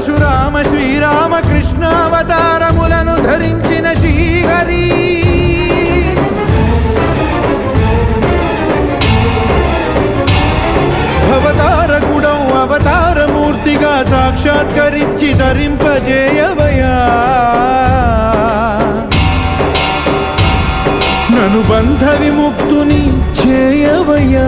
పరశురామ శ్రీరామ కృష్ణావతారములను ధరించిన శ్రీహరి అవతారకుడౌ అవతారమూర్తిగా సాక్షాత్కరించి ధరింపజేయవయా నను బంధ విముక్తుని చేయవయ్యా